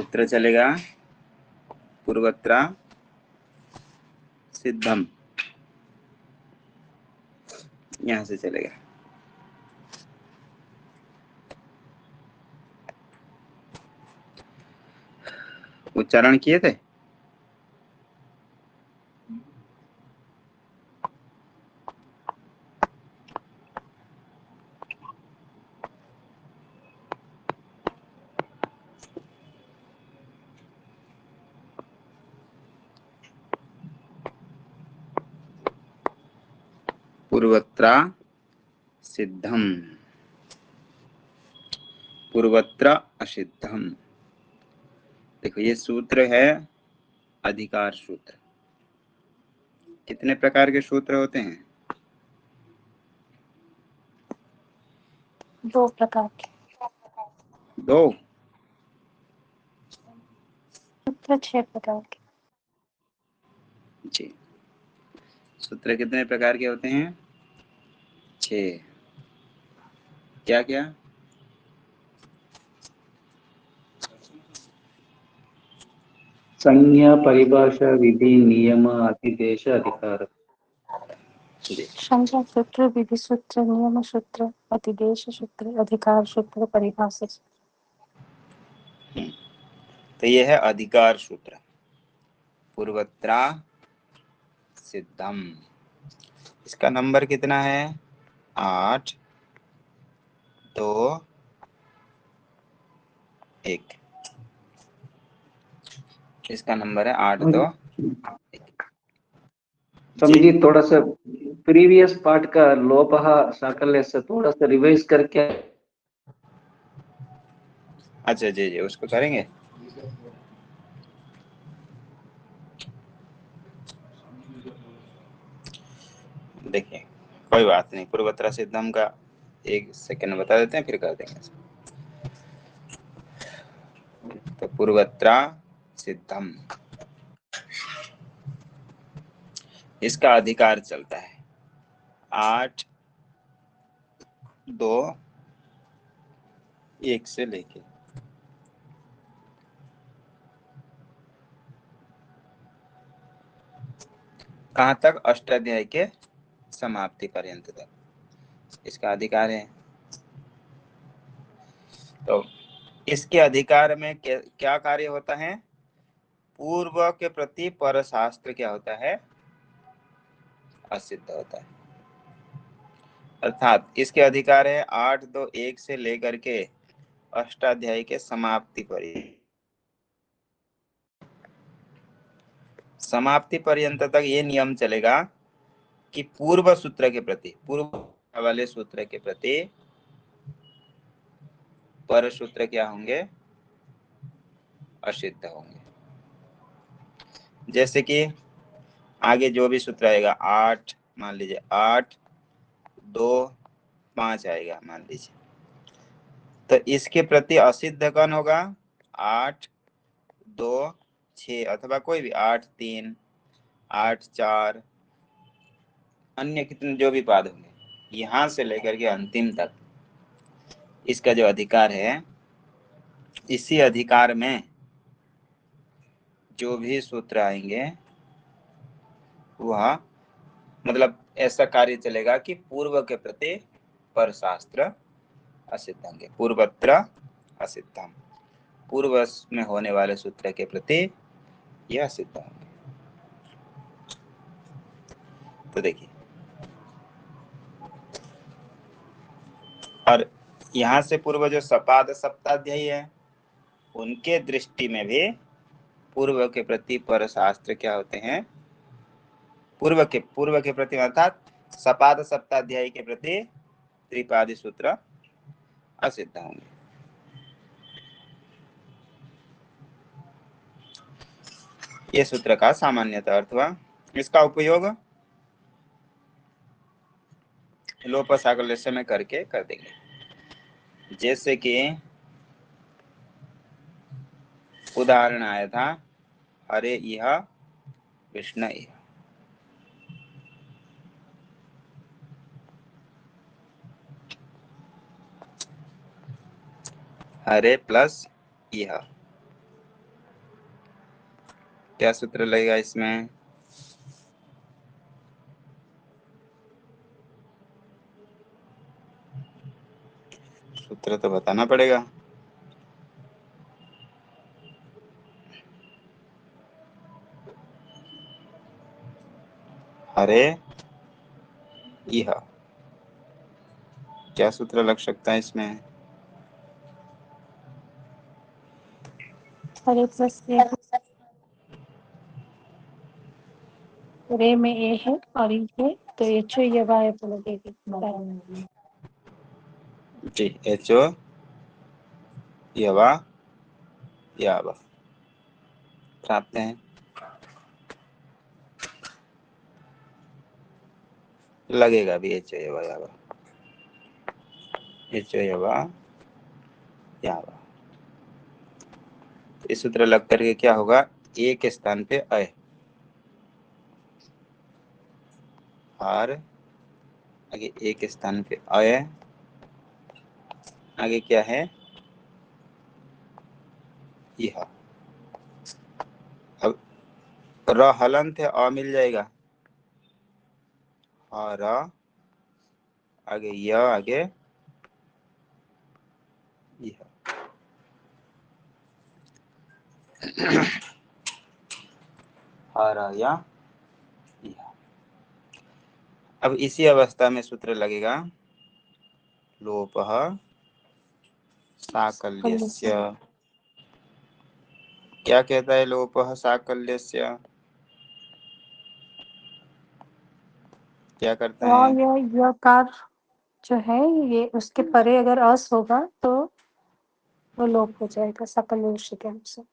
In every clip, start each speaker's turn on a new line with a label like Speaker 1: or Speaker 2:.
Speaker 1: सूत्र चलेगा पूर्वत्र सिद्धम, यहां से चलेगा। उच्चारण किए थे? पूर्वत्र सिद्धम, पूर्वत्र असिद्धम। देखो ये सूत्र है अधिकार सूत्र। कितने प्रकार के सूत्र होते हैं?
Speaker 2: 2 प्रकार के।
Speaker 1: 2?
Speaker 2: सूत्र 6 प्रकार के।
Speaker 1: जी, सूत्र कितने प्रकार के होते हैं? 6। क्या क्या?
Speaker 3: संज्ञा, परिभाषा, विधि, नियम, अतिदेश, अधिकार।
Speaker 2: संज्ञा सूत्र, विधि सूत्र, नियम सूत्र, अतिदेश सूत्र, अधिकार सूत्र, परिभाषा सूत्र।
Speaker 1: तो ये है अधिकार सूत्र, पूर्वत्र सिद्धम। इसका नंबर कितना है? 8, 2, 1। इसका नंबर है 8, 2, 1।
Speaker 3: समझी, थोड़ा सा प्रीवियस पार्ट का लोपः साकल्य से थोड़ा सा रिवाइज करके।
Speaker 1: अच्छा जी जी, उसको करेंगे। देखिए कोई बात नहीं, पूर्वत्र सिद्धम का 1 सेकंड बता देते हैं, फिर कर देंगे। तो पूर्वत्र सिद्धम, इसका अधिकार चलता है 8, 2, 1 से लेके कहाँ तक? अष्टाध्याय के समाप्ति पर्यंत तक इसका अधिकार है। तो इसके अधिकार में क्या कार्य होता है? पूर्व के प्रति पर शास्त्र क्या होता है? असिद्ध होता है। अर्थात इसके अधिकार है 8, 2, 1 से लेकर के अष्टाध्यायी के समाप्ति पर्यंत तक ये नियम चलेगा कि पूर्व सूत्र के प्रति, पूर्व वाले सूत्र के प्रति पर सूत्र क्या होंगे? असिद्ध होंगे। जैसे कि आगे जो भी सूत्र आएगा 8, मान लीजिए 8, 2, 5 आएगा मान लीजिए, तो इसके प्रति असिद्ध कौन होगा? 8, 2, 6 अथवा कोई भी 8, 3, 8, 4, अन्य कितने जो भी पाद होंगे, यहां से लेकर के अंतिम तक इसका जो अधिकार है, इसी अधिकार में जो भी सूत्र आएंगे वह मतलब ऐसा कार्य चलेगा कि पूर्व के प्रति पर शास्त्र असिद्ध होंगे। पूर्वत्र असिद्धम, पूर्व में होने वाले सूत्र के प्रति यह सिद्ध होंगे। तो देखिए, और यहाँ से पूर्व जो सपाद सप्ताध्यायी है, उनके दृष्टि में भी पूर्व के प्रति पर शास्त्र क्या होते हैं? पूर्व के प्रति अर्थात सपाद सप्ताध्यायी के प्रति त्रिपादी सूत्र असिद्ध होंगे। ये सूत्र का सामान्यतः अर्थ हुआ। इसका उपयोग लोप साकल्य में करके कर देंगे। जैसे कि उदाहरण आया था, हरे इह कृष्ण इह, हरे प्लस इह, क्या सूत्र लगेगा इसमें? सूत्र तो बताना पड़ेगा। हरे इह, क्या सूत्र लग सकता है इसमें?
Speaker 2: हरे प्लस ए, रे में ए है और ई है, तो एच ओ ये वाय तो लगेगी।
Speaker 1: जी, एचो यवा यावा प्राप्त है। लगेगा भी एचो यवा यावा, एचो यवा यावा। इस सूत्र लग करके क्या होगा? ए के स्थान पे अय, और आगे ए के स्थान पे अय, आगे क्या है? यह। अब र हलंत है, अ मिल जाएगा, और आगे य, आगे यह। और या यह। अब इसी अवस्था में सूत्र लगेगा लोपः साकल्यस्य। क्या कहता है लोपः साकल्यस्य? क्या करता है?
Speaker 2: यह कार जो है ये उसके परे अगर अस होगा तो वो लोप हो जाएगा सकल विषय के अनुसार।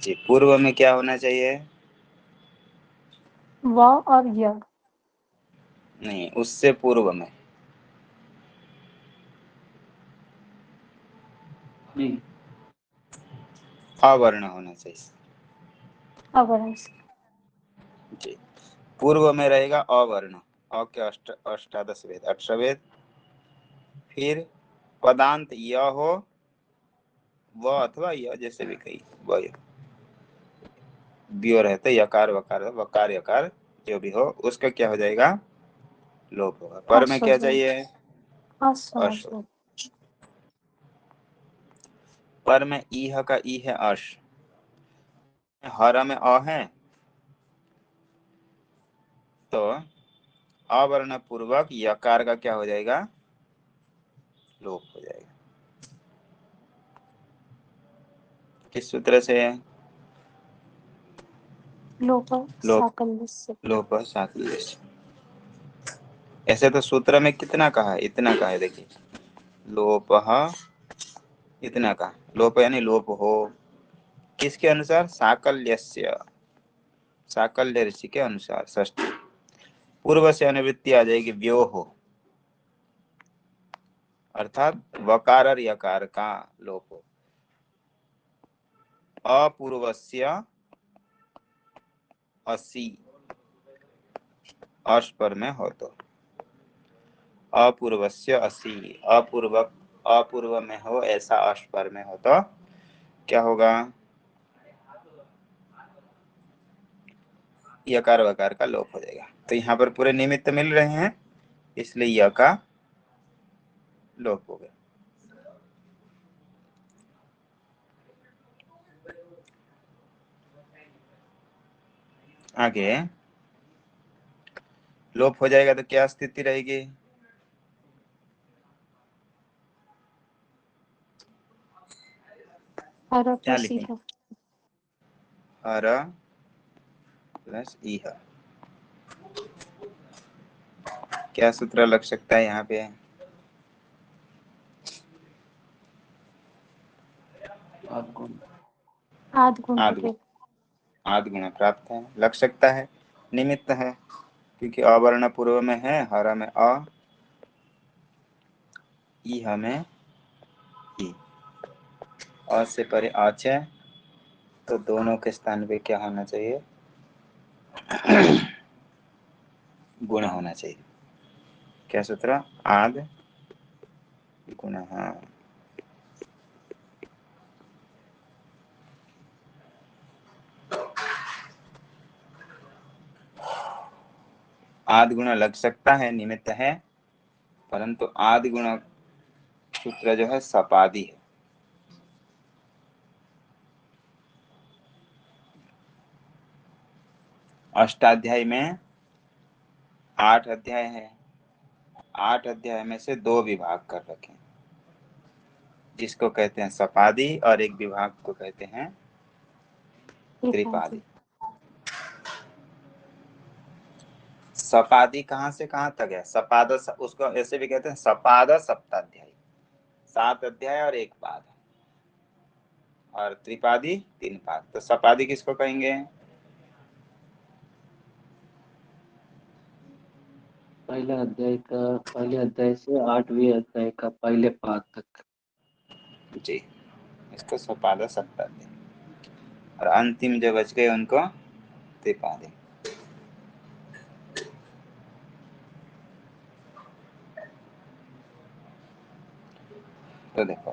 Speaker 1: जी, पूर्व में क्या होना चाहिए?
Speaker 2: व और य।
Speaker 1: नहीं, उससे पूर्व में
Speaker 3: नहीं,
Speaker 1: अवर्ण होना चाहिए।
Speaker 2: अवर्ण से।
Speaker 1: जी, पूर्व में रहेगा अवर्ण, अ के अष्टादश वेद, अक्षवेद। फिर पदांत य हो, व अथवा य, जैसे भी कही, व व्यो रहते, यकार वकार वकार यकार जो भी हो, उसका क्या हो जाएगा? लोप होगा। पर में क्या चाहिए?
Speaker 2: अस होना
Speaker 1: अश।
Speaker 2: चाहिए।
Speaker 1: पर में ईह का ई है अश, हर में अ है, तो अवर्ण पूर्वक यकार का क्या हो जाएगा? लोप हो जाएगा। किस सूत्र से?
Speaker 2: लोप
Speaker 1: लोप,
Speaker 2: साकल्य से।
Speaker 1: लोप साकल्य से। ऐसे तो सूत्र में कितना कहा है? इतना कहा है, देखिए, लोपः इतना कहा। लोप यानी लोप हो, किसके अनुसार? साकल्यस्य, साकल्य ऋषि के अनुसार। षष्ठी पूर्व से अनुवृत्ति आ जाएगी व्यो हो, अर्थात वकार और यकार का लोप हो। अपूर्वस्य असी, अश पर में हो तो अपूर्वस्य असी, अपूर्व में हो ऐसा अश पर में हो तो क्या होगा? यकार वकार का लोप हो जाएगा। तो यहाँ पर पूरे निमित्त मिल रहे हैं, इसलिए य का लोप हो गया। आगे लोप हो जाएगा तो क्या स्थिति रहेगी?
Speaker 2: हर
Speaker 1: क्या
Speaker 2: प्लस ई
Speaker 1: लिखें?
Speaker 2: है।
Speaker 1: हर प्लस इह। क्या सूत्र लग सकता है यहाँ पे?
Speaker 2: आद गुण
Speaker 1: आद गुण,
Speaker 2: लगेगा।
Speaker 1: आद गुण प्राप्त है, लग सकता है, निमित्त है, क्योंकि अवर्ण पूर्व में है, हर में अ, इह में ई, अ से परे आच है, तो दोनों के स्थान पे क्या होना चाहिए? गुण होना चाहिए। क्या सूत्र? आद गुण। आदि गुण लग सकता है, निमित्त है, परंतु आदि गुण सूत्र जो है सपादी है। अष्टाध्यायी में 8 अध्याय है, 8 अध्याय में से 2 विभाग कर रखे, जिसको कहते हैं सपादी और एक विभाग को कहते हैं त्रिपादी। सपादी कहाँ से कहाँ तक है? सपाद उसको ऐसे भी कहते हैं सपाद सप्ताध्यायी, 7 अध्याय और 1 पाद, और त्रिपादी 3 पाद। तो सपादी किसको कहेंगे?
Speaker 3: पहले अध्याय से 8वें अध्याय का पहले पाद तक।
Speaker 1: जी, इसको सपाद सप्ताध्यायी, और अंतिम जो बच गए उनको त्रिपादी। तो देखो,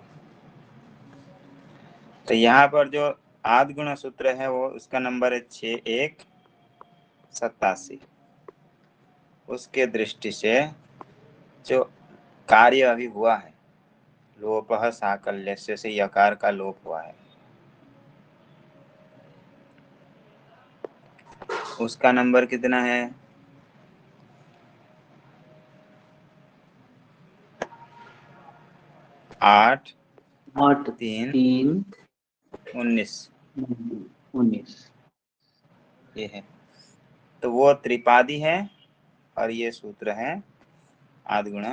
Speaker 1: तो यहाँ पर जो आदि गुण सूत्र है वो उसका नंबर है 6187। उसके दृष्टि से जो कार्य अभी हुआ है, लोपः साकल्यस्य से यकार का लोप हुआ है, उसका नंबर कितना है? 8 3 19 ये है। तो वो त्रिपादी है और ये सूत्र है आदि गुण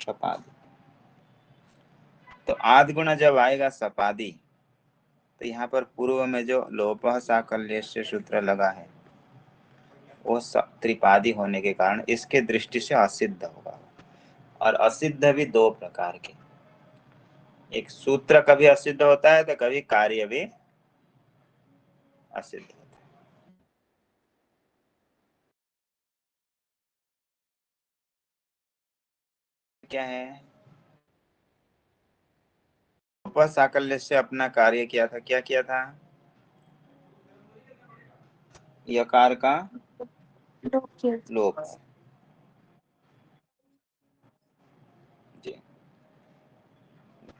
Speaker 1: सपादी। तो आदि गुण जब आएगा सपादी, तो यहाँ पर पूर्व में जो लोपः साकल्यस्य सूत्र लगा है वो त्रिपादी होने के कारण इसके दृष्टि से असिद्ध होगा। और असिद्ध भी 2 प्रकार के, एक सूत्र कभी असिद्ध होता है तो कभी कार्य भी असिद्ध होता है। क्या है? लोपः साकल्य से अपना कार्य किया था, क्या किया था? यकार का लोप। जी,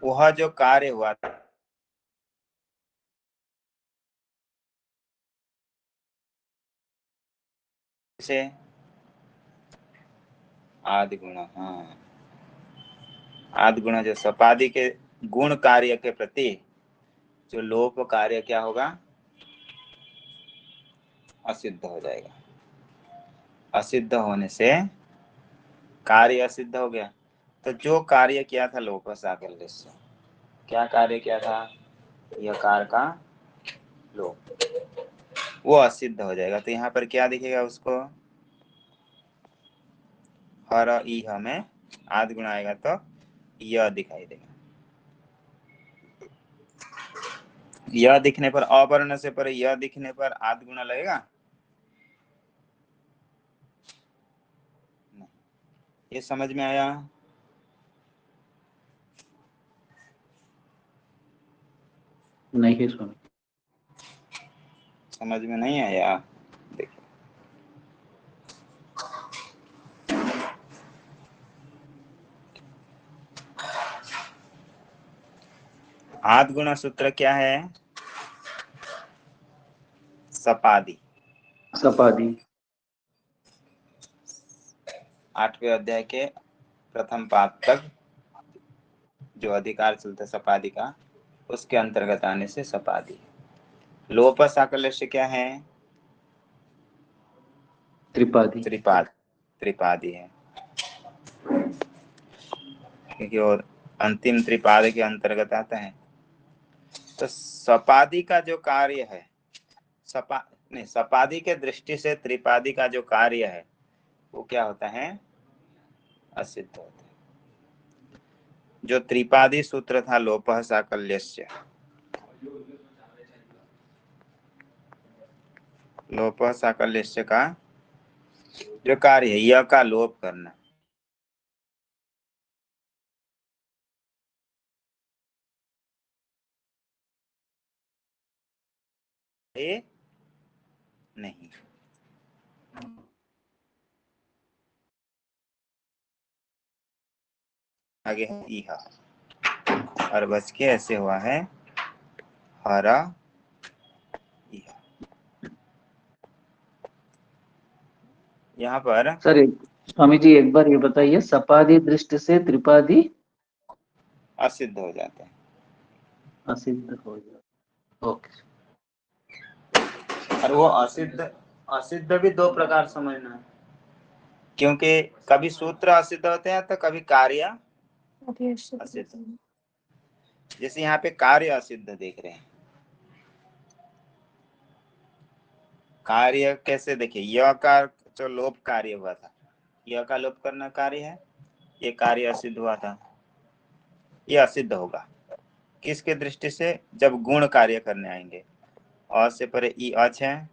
Speaker 1: वह जो कार्य हुआ था से आदि गुण, हाँ, आदि गुण जो सपादी के गुण कार्य के प्रति जो लोप कार्य क्या होगा? असिद्ध हो जाएगा। असिद्ध होने से कार्य असिद्ध हो गया। तो जो कार्य किया था लोप साकल्य से, क्या कार्य किया था? यकार का लोप, वो असिद्ध हो जाएगा। तो यहाँ पर क्या दिखेगा उसको? हर ई में आदि गुण आएगा तो यह दिखाई देगा। यह दिखने पर अवर्ण से पर यह दिखने पर आदि गुण लगेगा? नहीं। ये समझ में आया?
Speaker 3: नहीं सुन।
Speaker 1: समझ में नहीं आया? देखिए, आदि गुण सूत्र क्या है? सपादी।
Speaker 3: सपादी
Speaker 1: 8वें अध्याय के प्रथम पाद तक जो अधिकार चलता है सपादी का, उसके अंतर्गत आने से सपादी। लोप साकल्य से क्या है? त्रिपादी है, क्योंकि और अंतिम त्रिपाद के अंतर्गत आता है। तो सपादी का जो कार्य है, सपादी के दृष्टि से त्रिपादी का जो कार्य है वो क्या होता है? असिद्ध होता है। जो त्रिपादी सूत्र था लोपः साकल्यस्य, लोपः साकल्यस्य का जो कार्य है यह का लोप करना, ये नहीं। आगे है इहा, और बच के ऐसे हुआ है हरा इहा। यहाँ पर
Speaker 3: सर स्वामी जी एक बार ये बताइए, सपादी दृष्टि से त्रिपादी
Speaker 1: असिद्ध हो जाते हैं।
Speaker 3: असिद्ध हो जाता। ओके।
Speaker 1: और वो असिद्ध भी दो प्रकार समझना है, क्योंकि कभी सूत्र असिद्ध होते हैं तो कभी कार्य असिद्ध। जैसे यहाँ पे कार्य असिद्ध देख रहे हैं। कार्य कैसे देखिए, यह का जो लोप कार्य हुआ था, यह का लोप करना कार्य है, ये कार्य असिद्ध हुआ था, ये असिद्ध होगा किसके दृष्टि से, जब गुण कार्य करने आएंगे। अ से परे ई अच है,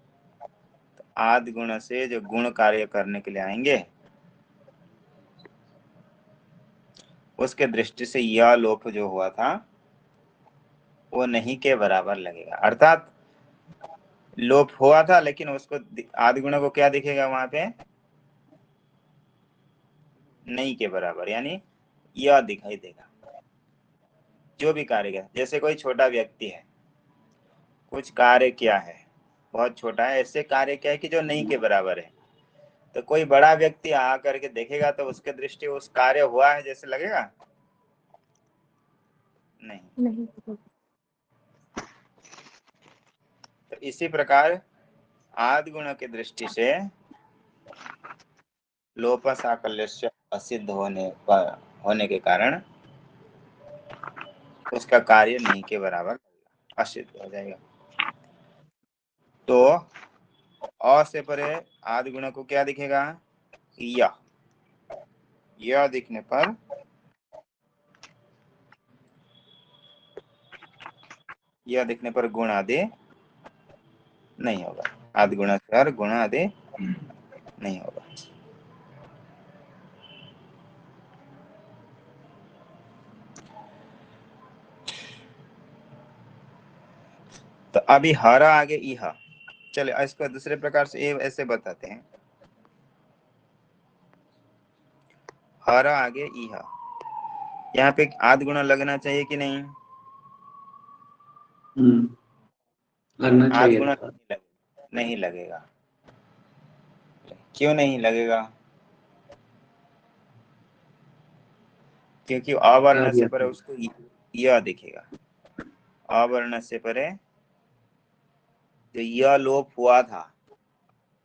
Speaker 1: तो आदि गुण से जो गुण कार्य करने के लिए आएंगे उसके दृष्टि से यह लोप जो हुआ था वो नहीं के बराबर लगेगा। अर्थात लोप हुआ था लेकिन उसको आदि गुण को क्या दिखेगा वहां पे, नहीं के बराबर, यानी यह दिखाई देगा। जो भी कार्य किया, जैसे कोई छोटा व्यक्ति है, कुछ कार्य किया है, बहुत छोटा है, ऐसे कार्य किया है कि जो नहीं के बराबर है, तो कोई बड़ा व्यक्ति आ करके देखेगा तो उसके दृष्टि उस कार्य हुआ है जैसे लगेगा, नहीं। तो इसी प्रकार आदि गुण की दृष्टि से लोप साकल्य असिद्ध होने के कारण उसका कार्य नहीं के बराबर असिद्ध हो जाएगा। तो अ से परे आदि गुण को क्या दिखेगा, यह दिखने पर गुण आदि नहीं होगा, आदि गुण से और गुण आदि नहीं होगा। तो अभी हरा आगे इहा, चले इसको दूसरे प्रकार से ऐसे बताते हैं। हरा आगे इहा, यहाँ पे आदि गुण लगना चाहिए कि नहीं,
Speaker 3: लगना
Speaker 1: आदि
Speaker 3: चाहिए
Speaker 1: गुण
Speaker 3: था।
Speaker 1: नहीं लगेगा। क्यों नहीं लगेगा, क्योंकि अवर्ण से परे उसको यह दिखेगा। अवर्ण से परे जो यह लोप हुआ था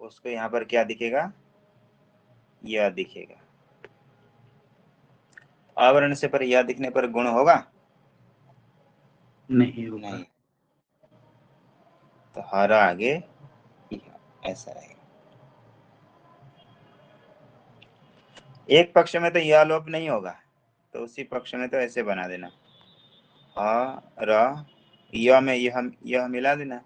Speaker 1: उसको यहाँ पर क्या दिखेगा, यह दिखेगा। आवरण से पर यह दिखने पर गुण होगा,
Speaker 3: नहीं होगा।
Speaker 1: नहीं। तो हरा आगे ऐसा रहेगा। एक पक्ष में तो यह लोप नहीं होगा, तो उसी पक्ष में तो ऐसे बना देना, यह में यह मिला देना,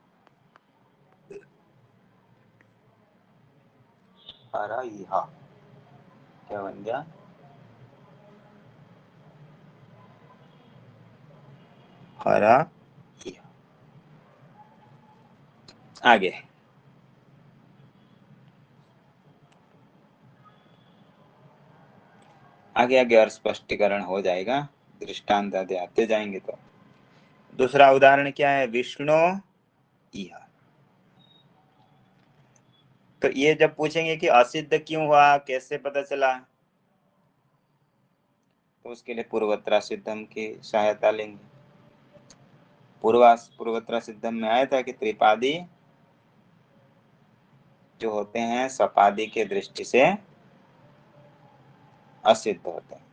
Speaker 1: हरा यह क्या बन गया, हरा यह। आगे आगे आगे और स्पष्टीकरण हो जाएगा, दृष्टांत आदि आते जाएंगे। तो दूसरा उदाहरण क्या है, विष्णु इह। तो ये जब पूछेंगे कि असिद्ध क्यों हुआ, कैसे पता चला, तो उसके लिए पूर्वोत्तरा सिद्धम की सहायता लेंगे। पूर्वोत्तरा सिद्धम में आया था कि त्रिपादी जो होते हैं सपादी के दृष्टि से असिद्ध होते हैं।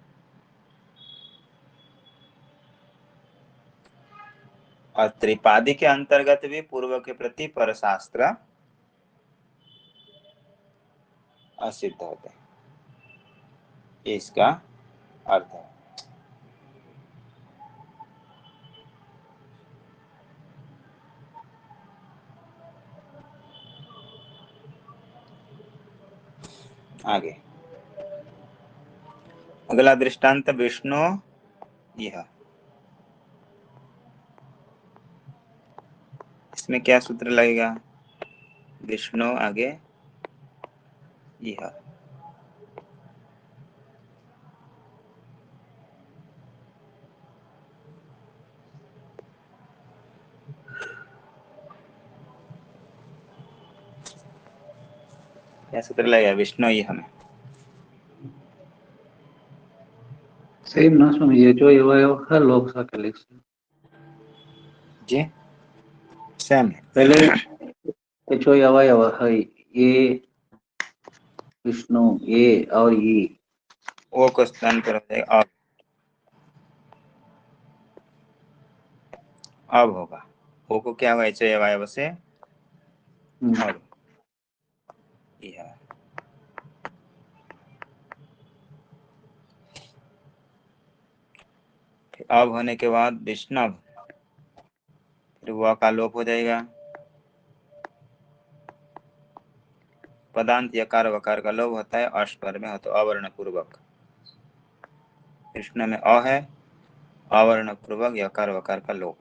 Speaker 1: और त्रिपादी के अंतर्गत भी पूर्व के प्रति परशास्त्र असिद्ध होते हैं, इसका अर्थ है। आगे अगला दृष्टांत विष्णु यह, इसमें क्या सूत्र लगेगा, विष्णु आगे यह। क्या सूत्र लगेगा विष्णु यह में?
Speaker 3: सेम ना स्वामी, ये जो यवयव है लोप साकल्य से।
Speaker 1: जी सेम है।
Speaker 3: पहले ये जो यवयव है ये विष्णु, ये और ये
Speaker 1: ओ को स्थान पर हो जाएगा अब होगा। ओ को क्या हुआ एच वायव से अब यह अब होने के बाद विष्णव, फिर वह का लोप हो जाएगा। पदांत यकार वकार का लोप होता है अष्टवर में हो तो अवर्ण पूर्वक। विष्णु में अ है, अवर्ण पूर्वक यकार वकार का लोप,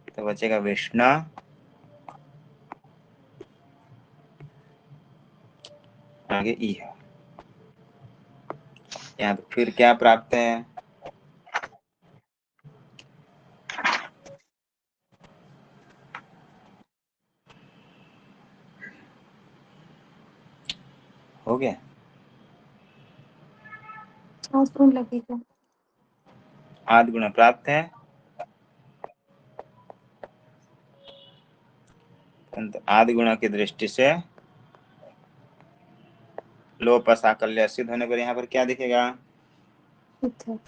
Speaker 1: तो बचेगा विष्णु। आगे ई है। यहाँ पे फिर क्या प्राप्त है? हो गया।
Speaker 2: 7 गुण लगेगा।
Speaker 1: आदि गुण प्राप्त है, आदि गुण की दृष्टि से लोप साकल्य सिद्ध होने पर यहाँ पर क्या दिखेगा?
Speaker 2: शुद्ध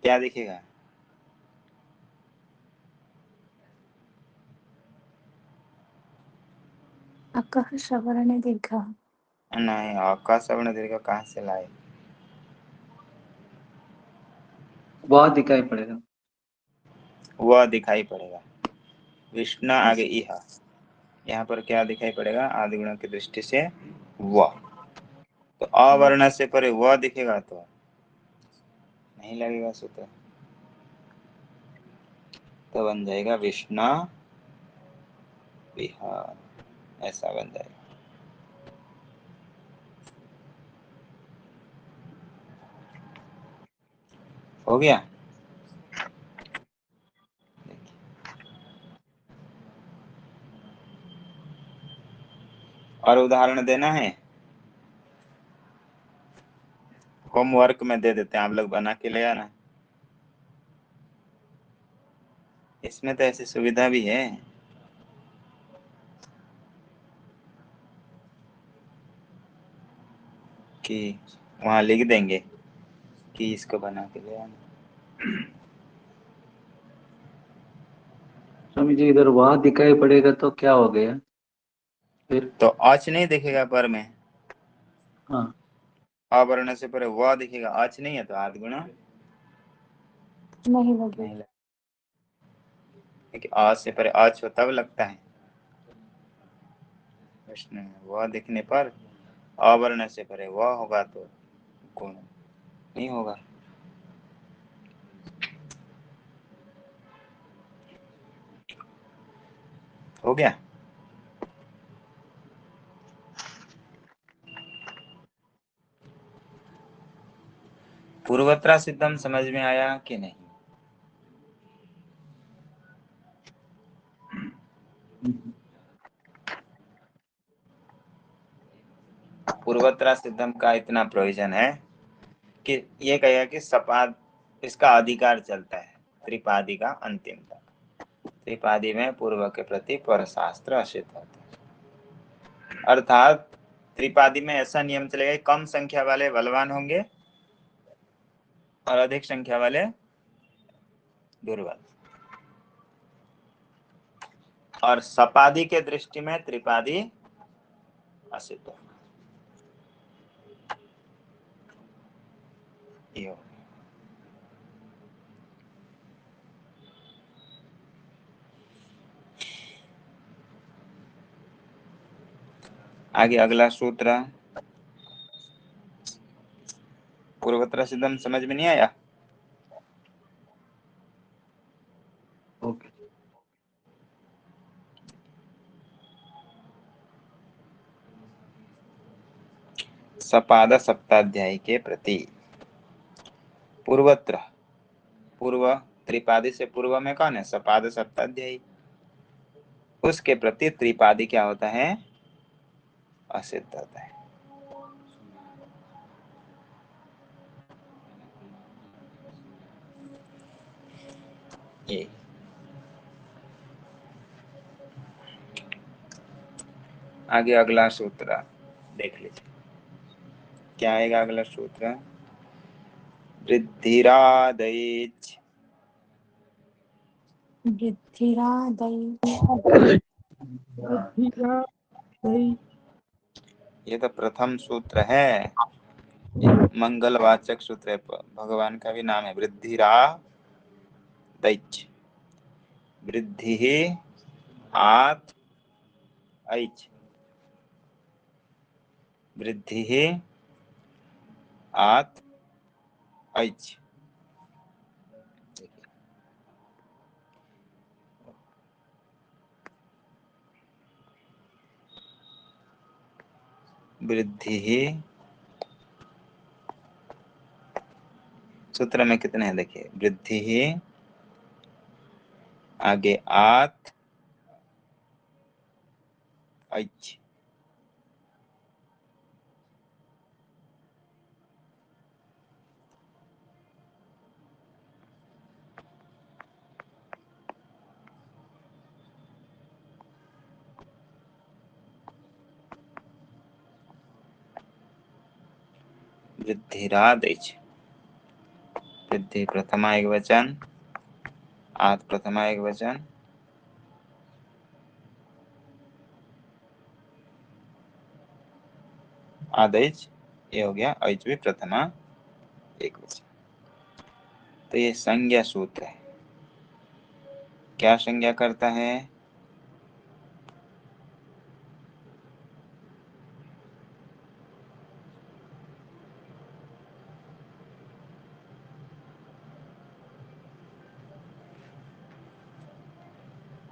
Speaker 1: क्या दिखेगा?
Speaker 2: अकः श्रवण दीर्घः।
Speaker 1: नहीं, अका सवर्ण दीर्घ कहाँ से लाए?
Speaker 3: वह दिखाई पड़ेगा।
Speaker 1: वह दिखाई पड़ेगा। विष्णु आगे इह, यहाँ पर क्या दिखाई पड़ेगा? आदि गुण की दृष्टि से वह, तो अवर्ण से परे वह दिखेगा तो नहीं लगेगा सूत्र, तो बन जाएगा विष्णु विहार, ऐसा बन जाएगा। हो गया। और उदाहरण देना है, होमवर्क में दे देते हैं, आप लोग बना के ले आना। इसमें तो ऐसी सुविधा भी है कि वहां लिख देंगे कि इसको बना के ले आना।
Speaker 3: स्वामी जी इधर वह दिखाई पड़ेगा तो क्या हो गया फिर?
Speaker 1: तो अच नहीं दिखेगा पर में,
Speaker 3: हाँ
Speaker 1: अवर्ण से परे वह दिखेगा, अच नहीं है तो आदि गुण
Speaker 2: नहीं
Speaker 1: नहीं
Speaker 2: लगेगा।
Speaker 1: लगेगा, क्योंकि अ से परे अच हो तब लगता है। प्रश्न में वह दिखने पर अवर्ण से परे वह होगा तो गुण नहीं होगा। हो गया। पूर्वत्रा सिद्धम समझ में आया कि नहीं? पूर्वत्रा सिद्धम का इतना प्रयोजन है कि ये कहेगा कि सपाद इसका अधिकार चलता है त्रिपादी का अंतिम तक। त्रिपादी में पूर्व के प्रति परशास्त्र असिद्ध होता है, अर्थात त्रिपादी में ऐसा नियम चलेगा कि कम संख्या वाले बलवान होंगे और अधिक संख्या वाले दुर्बल। और सपादी के दृष्टि में त्रिपादी असिद्ध होगा। ये हो। आगे अगला सूत्र, पूर्वत्र सिद्धम समझ में नहीं आया?
Speaker 3: ओके।
Speaker 1: सपाद सप्ताध्यायी के प्रति पूर्वत्र, पूर्व त्रिपादी से पूर्व में कौन है? सपाद सप्ताध्यायी। उसके प्रति त्रिपादी क्या होता है? असिद्ध होता है। ये आगे अगला सूत्र देख लीजिए, क्या आएगा अगला सूत्र? वृद्धिरादैच। ये तो प्रथम सूत्र है, ये मंगलवाचक सूत्र है, भगवान का भी नाम है वृद्धिरादैच। वृद्धि आत ऐच, वृद्धि आत ऐच। वृद्धि सूत्र में कितने हैं देखिए, वृद्धि आगे आत ऐच। वृद्धिरादैच, वृद्धि प्रथमा एक वचन, आत प्रथमा एक वचन, आदैच ये हो गया, ऐच भी प्रथमा एक वचन। तो ये संज्ञा सूत्र है। क्या संज्ञा करता है?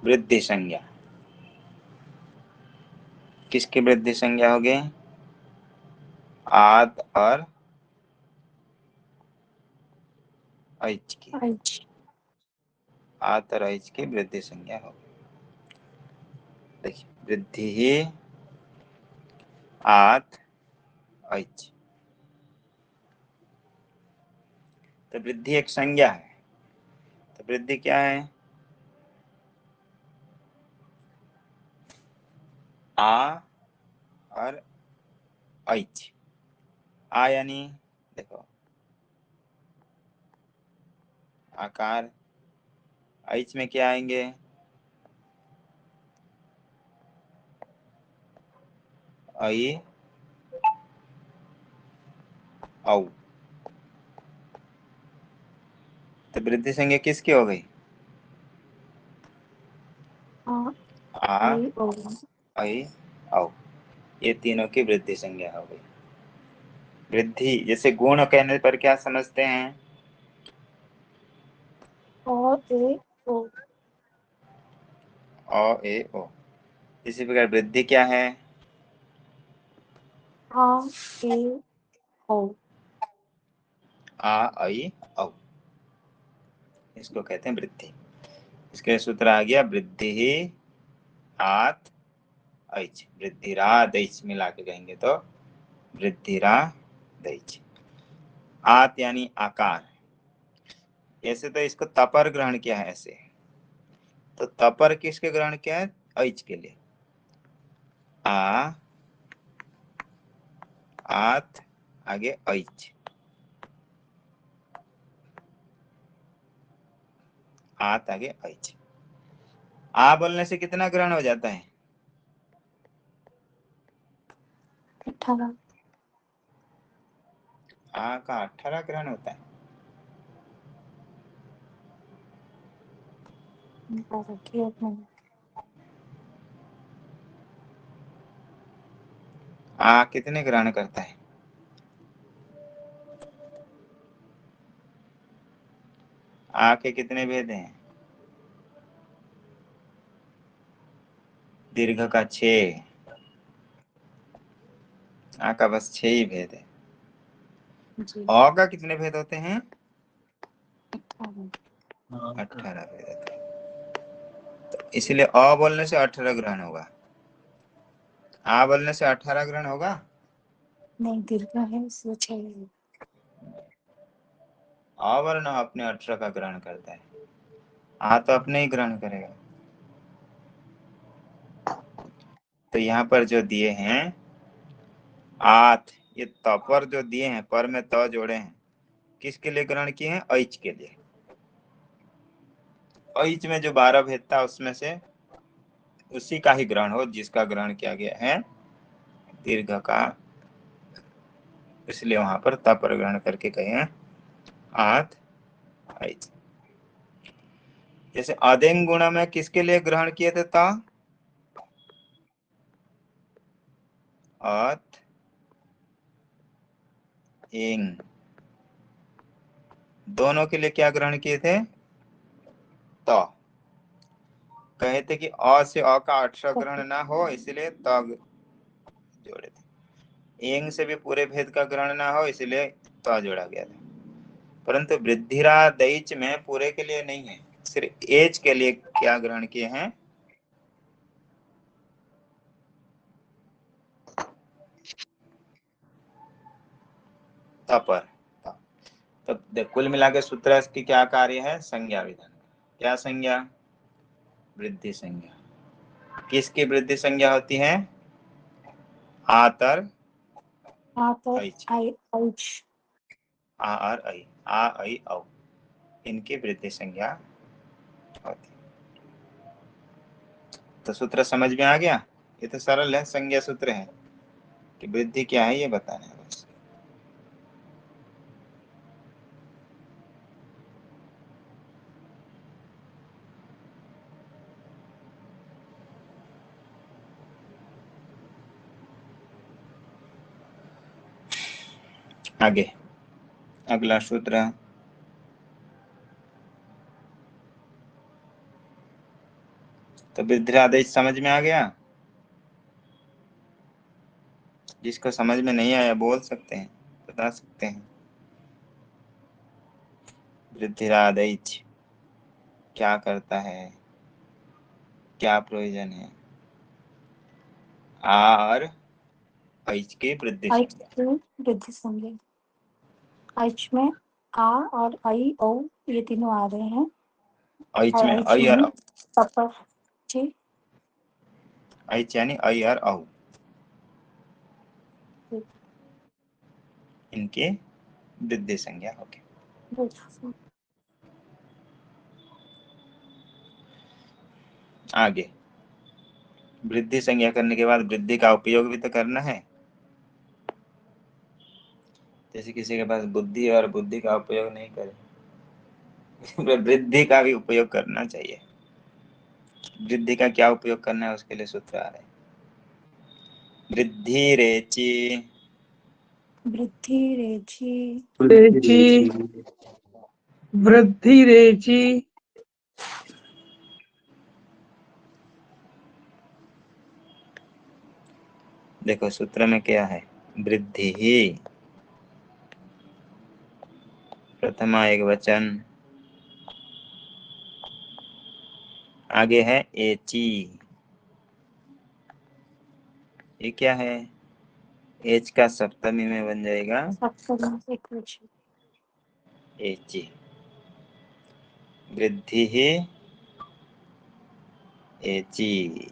Speaker 1: वृद्धि संज्ञा। किसकी वृद्धि संज्ञा होगी? आद और ऐच की। आत और ऐच की वृद्धि संज्ञा होगी। देखिए, वृद्धि ही आत ऐच, तो वृद्धि एक संज्ञा है। तो वृद्धि क्या है? आ और ऐच। आ यानी देखो आकार, ऐच में क्या आएंगे? ऐ औ। तो वृद्धि संज्ञा किसकी हो गई? आ ऐ औ, ये तीनों की वृद्धि संज्ञा हो गई। वृद्धि जैसे गुण कहने पर क्या समझते हैं? अ ए ओ। इसी प्रकार वृद्धि क्या है? आ ऐ औ, इसको कहते हैं वृद्धि। इसके सूत्र आ गया वृद्धि ही आत ऐच, वृद्धिरादैच मिला के कहेंगे तो वृद्धिरादैच। आत यानी आकार, ऐसे तो इसको तपर ग्रहण किया है ऐसे, तो तपर किसके ग्रहण किया है? ऐच के लिए। आ आत आगे ऐच, आत आगे ऐच। आ बोलने से कितना ग्रहण हो जाता है?
Speaker 2: 18।
Speaker 1: आ का 18 ग्रहण होता है। आ कितने ग्रहण करता है? आ के कितने भेद हैं? दीर्घ का 6, आ का बस 6 ही भेद है। अ का कितने भेद होते हैं? 18 भेद होते हैं। तो इसलिए अ बोलने से 18 ग्रहण होगा। आ बोलने से 18 ग्रहण होगा?
Speaker 2: नहीं, दीर्घ है इसलिए 6।
Speaker 1: अवर्ण अपने 18 का ग्रहण करता है, आ तो अपने ही ग्रहण करेगा। तो यहाँ पर जो दिए हैं आत, ये तपर जो दिए हैं, पर में त जोड़े हैं, किसके लिए ग्रहण किए हैं? ऐच के लिए। ऐच में जो 12 भेद था उसमें से उसी का ही ग्रहण हो जिसका ग्रहण किया गया है दीर्घ का, इसलिए वहां पर त पर ग्रहण करके कहे हैं आत ऐच। जैसे अदेंग गुणा में किसके लिए ग्रहण किए थे? ता, अत इंग, दोनों के लिए क्या ग्रहण किए थे? त। कहे थे कि अ से अ का 18 ग्रहण ना हो, इसलिए त जोड़े थे। एंग से भी पूरे भेद का ग्रहण ना हो, इसलिए त जोड़ा गया था। परंतु वृद्धिरा दैच में पूरे के लिए नहीं है, सिर्फ एज के लिए क्या ग्रहण किए हैं? तपर। तो कुल मिला के सूत्र की क्या कार्य है? संज्ञा विधान। क्या संज्ञा? वृद्धि संज्ञा। किसकी वृद्धि संज्ञा होती है? आतर ऐच, आ और ऐ, आ ऐ औ, इनकी वृद्धि संज्ञा होती है। तो सूत्र समझ में आ गया? ये तो सरल है, संज्ञा सूत्र है कि वृद्धि क्या है ये बताना है बस। आगे अगला सूत्र, तो वृद्धि आदेश समझ में आ गया? जिसको समझ में नहीं आया बोल सकते हैं, बता सकते हैं। वृद्धि आदेश क्या करता है, क्या प्रयोजन है? आर ऐच की वृद्धि संज्ञा।
Speaker 2: वृद्धि संज्ञा। ऐच में आ और आई ओ ये तीनों आ रहे हैं।
Speaker 1: ऐच
Speaker 2: और
Speaker 1: में
Speaker 2: ऐच
Speaker 1: ऐ और
Speaker 2: में
Speaker 1: औ,
Speaker 2: तपर जी
Speaker 1: ऐच यानी ऐ और औ, इनकी वृद्धि संज्ञा होगी। आगे वृद्धि संज्ञा करने के बाद वृद्धि का उपयोग भी तो करना है। जैसे किसी के पास बुद्धि और बुद्धि का उपयोग नहीं करे, वृद्धि का भी उपयोग करना चाहिए। वृद्धि का क्या उपयोग करना है उसके लिए सूत्र आ रहे हैं। वृद्धि रेचि,
Speaker 2: वृद्धि रेचि
Speaker 4: रेचि, वृद्धि रेचि,
Speaker 1: देखो सूत्र में क्या है? वृद्धि ही, प्रथमा एक वचन, आगे है एची। ये क्या है? एच का सप्तमी में बन जाएगा
Speaker 2: सप्तमी एक वचन।
Speaker 1: एची। वृद्धि ही एची,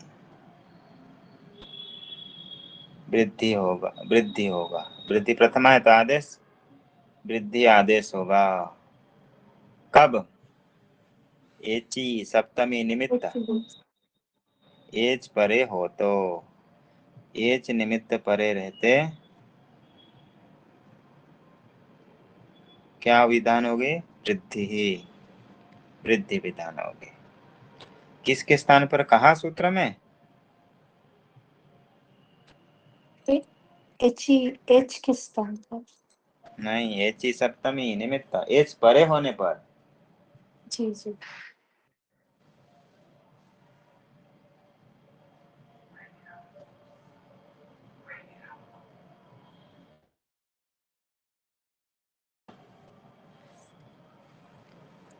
Speaker 1: वृद्धि होगा, वृद्धि होगा। वृद्धि प्रथमा है तो आदेश, वृद्धि आदेश होगा। कब? एची सप्तमी निमित्त, एच परे हो तो, एच निमित्त परे रहते क्या विधान होगी? वृद्धि ही, वृद्धि विधान होगी। किसके स्थान पर कहा सूत्र में?
Speaker 2: एच किस स्थान पर?
Speaker 1: नहीं, एच ही सप्तमी निमित्त, एच परे होने पर।
Speaker 2: जी जी।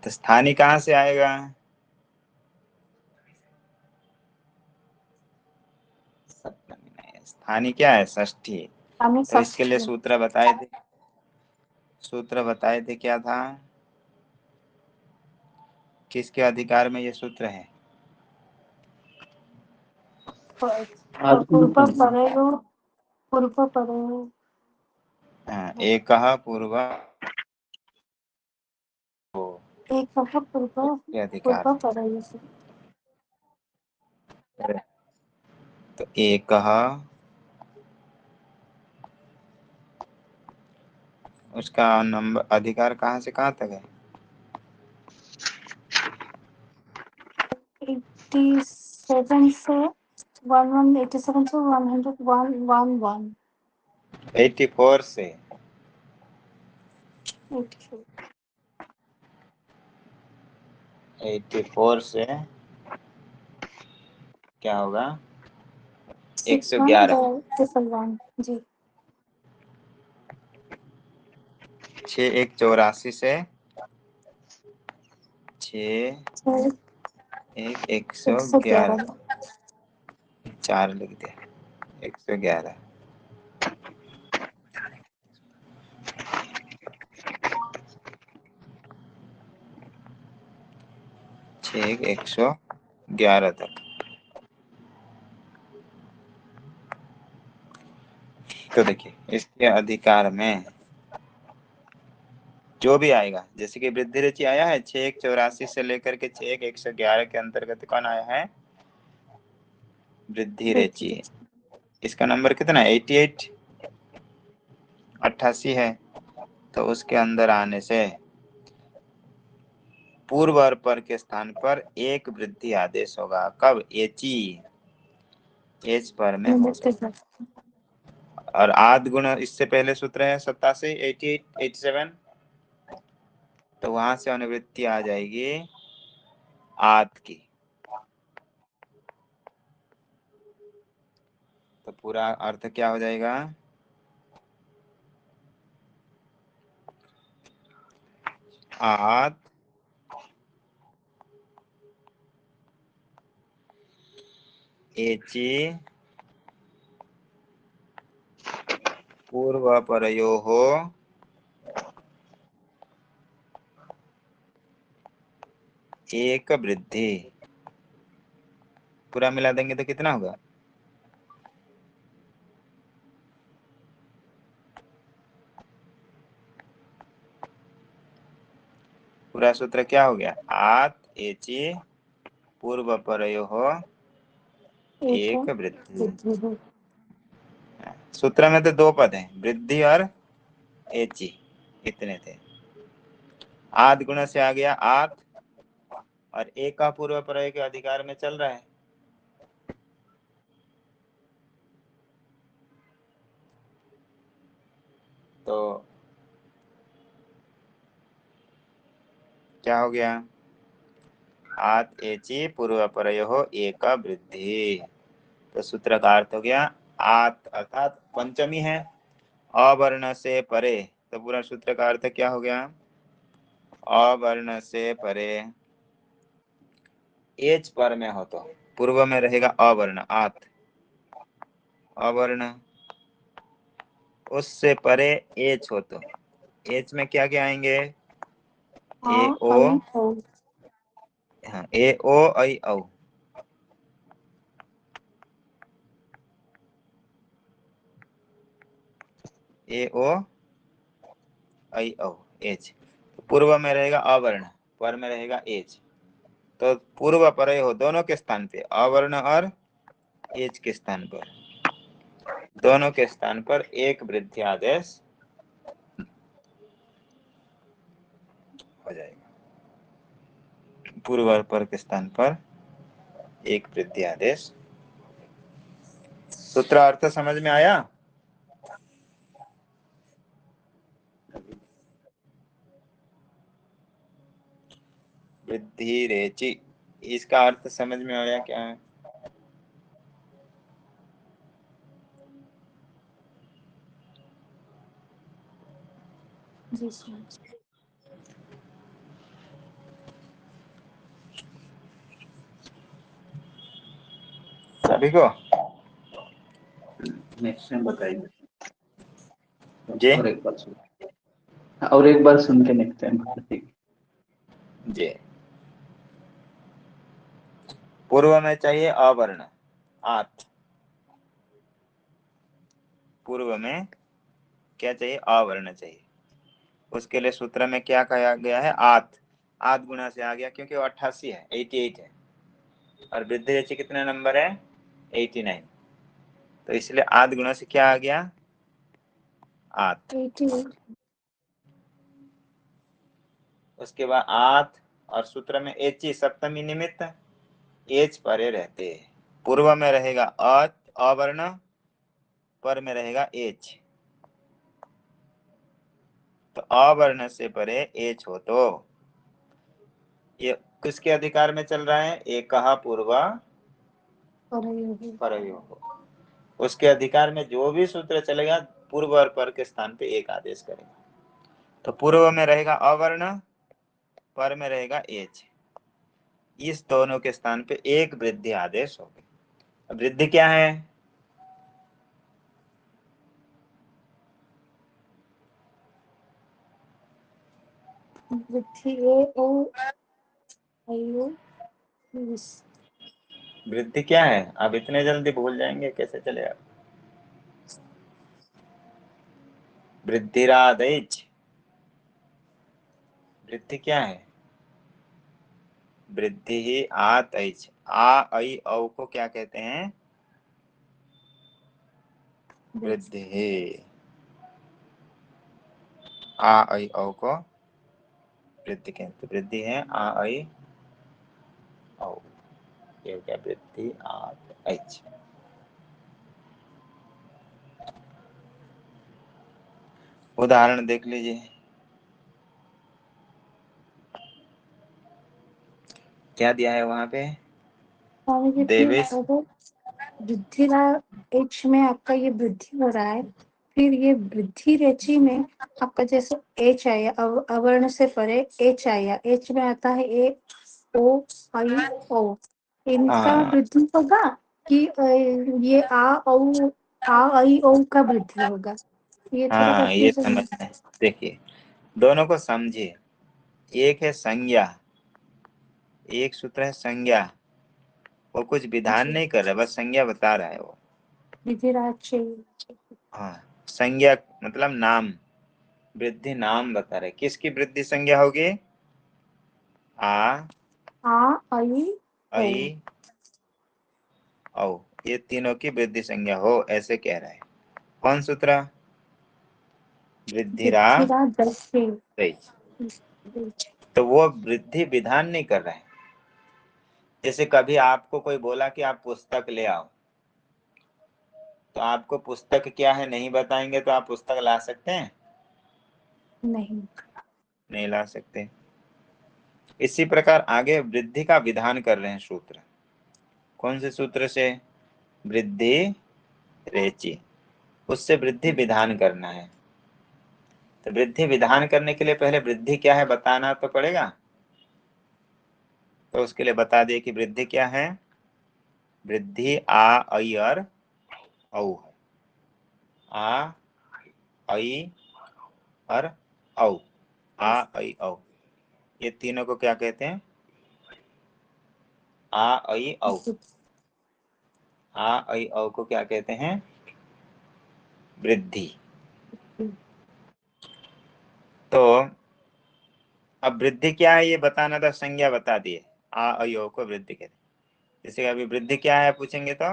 Speaker 1: तो स्थानीय कहाँ से आएगा? सप्तमी नहीं, स्थानी क्या है? षष्ठी।
Speaker 2: हमें
Speaker 1: तो इसके लिए
Speaker 2: षष्ठी
Speaker 1: सूत्र बताए थे क्या था? किसके अधिकार में ये सूत्र है?
Speaker 2: पूर्व परयो पूर्व परयो
Speaker 1: एक पूर्व
Speaker 2: एक पूर्व
Speaker 1: के अधिकार
Speaker 2: पूर्व परयो से
Speaker 1: तो एक उसका नंबर अधिकार कहाँ से कहाँ तक है?
Speaker 2: 87 से 87 से 111
Speaker 1: 84 से 84 से क्या होगा? 111
Speaker 2: जी
Speaker 1: 6184 से 6 111 4 लिख दे 111 6 111 तक। तो देखिए इसके अधिकार में जो भी आएगा, जैसे कि वृद्धि रुचि आया है 6184 से लेकर के 6111 के अंतर्गत कौन आया है? वृद्धि रेची। इसका नंबर कितना है? 88 88 है। तो उसके अंदर आने से पूर्व और पर के स्थान पर एक वृद्धि आदेश होगा। कब? एची एच पर में होगा। और आद गुण इससे पहले सूत्र है 87 88 87, तो वहां से अनुवृत्ति आ जाएगी आद की। तो पूरा अर्थ क्या हो जाएगा? आद एची पूर्व परयोः एक वृद्धि। पूरा मिला देंगे तो कितना होगा? पूरा सूत्र क्या हो गया? आत एची पूर्व परयोः एक वृद्धि। सूत्र में तो दो पद हैं, वृद्धि और एची, इतने थे। आद गुण से आ गया आत, और एक का पूर्व परय के अधिकार में चल रहा है। तो क्या हो गया? आत एची पूर्व परयोः एक वृद्धि। तो सूत्र का अर्थ हो गया आत अर्थात पंचमी है, अवर्ण से परे। तो पूरा सूत्र का अर्थ क्या हो गया? अवर्ण से परे एच पर में हो तो पूर्व में रहेगा अवर्ण आत, अवर्ण उससे परे एच हो तो एच में क्या क्या आएंगे? ए ओ, हाँ ए ओ ऐ औ। ए ओ ऐ औ एच। पूर्व में रहेगा अवर्ण, पर में रहेगा एच। तो पूर्व पर हो दोनों के स्थान पे, अवर्ण और एच के स्थान पर, दोनों के स्थान पर एक वृद्धि आदेश हो जाएगा। पूर्व और पर के स्थान पर एक वृद्धि आदेश। सूत्र अर्थ समझ में आया? वृद्धि रेचि, इसका अर्थ समझ में आया क्या है?
Speaker 2: जी
Speaker 1: सभी को?
Speaker 3: नेक्स्ट टाइम बताइए
Speaker 1: जी
Speaker 3: और एक बार सुन और एक बार सुन के नेक्स्ट टाइम बताइए।
Speaker 1: जी। पूर्व में चाहिए अवर्ण आत। पूर्व में क्या चाहिए? अवर्ण चाहिए। उसके लिए सूत्र में क्या कहा गया है? आत। आत गुणा से आ गया क्योंकि वो 88 है, 88 है, और वृद्धि रेचि कितने नंबर है? 89। तो इसलिए आत गुणा से क्या आ गया? आत।
Speaker 2: 88।
Speaker 1: उसके बाद आत और सूत्र में एच सप्तमी निमित्त एच परे रहते हैं। पूर्व में रहेगा अवर्ण, पर में रहेगा एच। तो अवर्ण से परे एच हो तो ये किसके अधिकार में चल रहा है? एक कहा पूर्व परयोग। उसके अधिकार में जो भी सूत्र चलेगा पूर्व और पर के स्थान पे एक आदेश करेगा। तो पूर्व में रहेगा अवर्ण, पर में रहेगा एच। इस दोनों के स्थान पे एक वृद्धि आदेश होगा। अब वृद्धि क्या है?
Speaker 2: वृद्धि ए ओ आई ओ इस।
Speaker 1: वृद्धि क्या है? आप इतने जल्दी भूल जाएंगे कैसे चलेगा? वृद्धिरादैच। वृद्धि क्या है? वृद्धि ही आत ऐच। आ ऐ औ को क्या कहते हैं? वृद्धि। आ ऐ औ को वृद्धि कहते हैं। वृद्धि है आ ऐ औ। ये क्या? वृद्धि आत ऐच। उदाहरण देख लीजिए, क्या दिया है वहां पे?
Speaker 2: स्वामी जी फिर
Speaker 1: देवेश।
Speaker 2: अगर वृद्धि एच में आपका ये वृद्धि हो रहा है, फिर ये वृद्धि रेचि में आपका जैसे एच आया, अवर्ण से परे एच आया, एच में आता है ए ओ आई ओ, इनका
Speaker 1: हाँ
Speaker 2: वृद्धि होगा कि ये आ आई ओ का वृद्धि होगा? ये थोड़ा
Speaker 1: हाँ, ये
Speaker 2: कंफ्यूजन है।
Speaker 1: समझना है। देखिए, दोनों को समझिए। एक है संज्ञा, एक सूत्र है संज्ञा। वो कुछ विधान
Speaker 2: जी,
Speaker 1: नहीं कर रहा, बस संज्ञा बता रहा है वो।
Speaker 2: विधिराज चाहिए।
Speaker 1: हाँ, संज्ञा मतलब नाम। वृद्धि नाम बता रहे। किसकी वृद्धि संज्ञा होगी? आ
Speaker 2: आ आई ओ।
Speaker 1: ऐ औ, ये तीनों की वृद्धि संज्ञा हो, ऐसे कह रहा है। कौन सूत्र? वृद्धिरा
Speaker 2: विधिराज दस्य।
Speaker 1: दैच। तो वो वृद्धि विधान नहीं कर रहा है। जैसे कभी आपको कोई बोला कि आप पुस्तक ले आओ, तो आपको पुस्तक क्या है नहीं बताएंगे तो आप पुस्तक ला सकते हैं?
Speaker 2: नहीं।
Speaker 1: नहीं ला सकते। इसी प्रकार आगे वृद्धि का विधान कर रहे हैं सूत्र। कौन से सूत्र से? वृद्धि रेचि। उससे वृद्धि विधान करना है। तो वृद्धि विधान करने के लिए पहले वृद्धि क्या है बताना तो पड़ेगा। तो उसके लिए बता दिए कि वृद्धि क्या है। वृद्धि आ ऐ और औ है। आ ऐ और औ। आ ऐ औ, ये तीनों को क्या कहते हैं? आ ऐ औ। आ ऐ औ को क्या कहते हैं? वृद्धि। तो अब वृद्धि क्या है ये बताना था, संज्ञा बता दिए। आ ऐ औ को वृद्धि कहते हैं। जैसे अभी वृद्धि क्या है पूछेंगे तो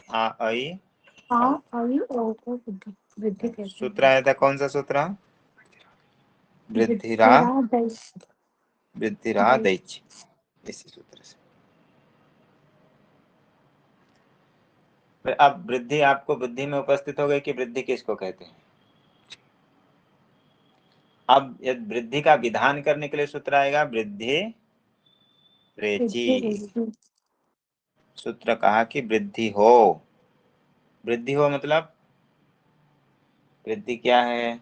Speaker 1: आ ऐ
Speaker 2: आ
Speaker 1: औ।
Speaker 2: आई ओ को वृद्धि कहते
Speaker 1: सूत्र
Speaker 2: हैं।
Speaker 1: आया था, कौन सा सूत्र? वृद्धिरा
Speaker 2: विधिराज
Speaker 1: वृद्धिरा दैच। इसी सूत्र से। अब वृद्धि आपको बुद्धि में उपस्थित हो गई कि वृद्धि किसको कहते हैं। अब यदि वृद्धि का विधान करने के लिए सूत्र आएगा वृद्धि रेचि। सूत्र कहा कि वृद्धि हो। वृद्धि हो मतलब वृद्धि क्या है?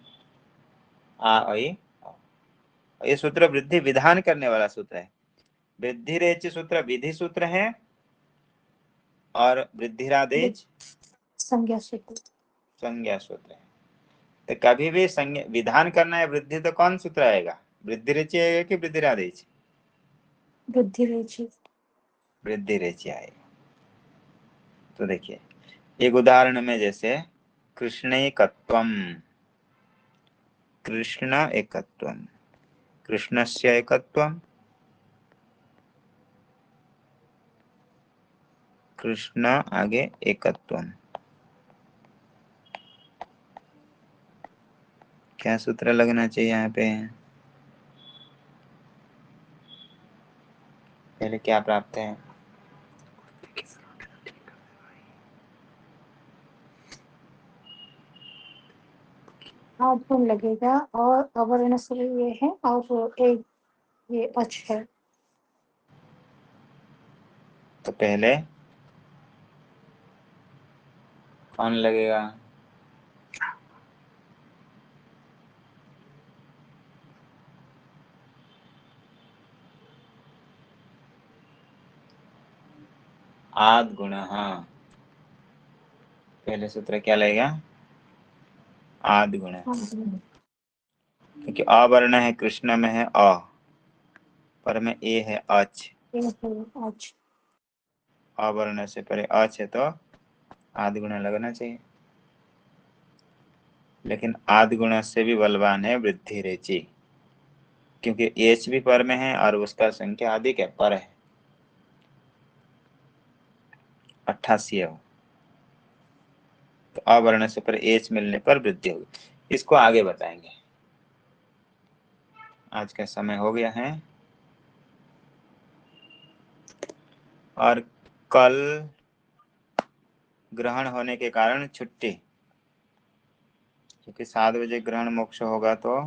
Speaker 1: आ ऐ औ। ये सूत्र वृद्धि विधान करने वाला सूत्र है। वृद्धि रेचि सूत्र विधि सूत्र है, और वृद्धिरादेश
Speaker 2: संज्ञा सूत्र।
Speaker 1: संज्ञा सूत्र है। तो कभी भी संज्ञा विधान करना है वृद्धि तो कौन सूत्र आएगा? वृद्धि रेचि आएगा कि वृद्धिरादेश?
Speaker 2: वृद्धि रेचि।
Speaker 1: वृद्धि रेचि आएगा। तो देखिए एक उदाहरण में जैसे कृष्णैकत्वम, कृष्ण एकत्वम, कृष्णस्य एकत्वम, कृष्ण आगे एकत्वम, क्या सूत्र लगना चाहिए यहाँ पे? पहले क्या प्राप्त है?
Speaker 2: आधुन लगेगा और अवर्ण से ये है और एक ये अच है।
Speaker 1: तो पहले कौन लगेगा? आद गुण। हाँ, पहले सूत्र क्या लगेगा? आद गुण, क्योंकि अवर्ण है, कृष्ण में है अ, पर में ए है अच,
Speaker 2: अच।
Speaker 1: अवर्ण से परे अच है तो आद गुण लगना चाहिए। लेकिन आद गुण से भी बलवान है वृद्धि रेचि, क्योंकि एच भी पर में है और उसका संख्या अधिक है, पर है 88 है वो। तो अवर्ण से पर एच मिलने पर वृद्धि होगी। इसको आगे बताएंगे, आज का समय हो गया है। और कल ग्रहण होने के कारण छुट्टी, क्योंकि 7 बजे ग्रहण मोक्ष होगा तो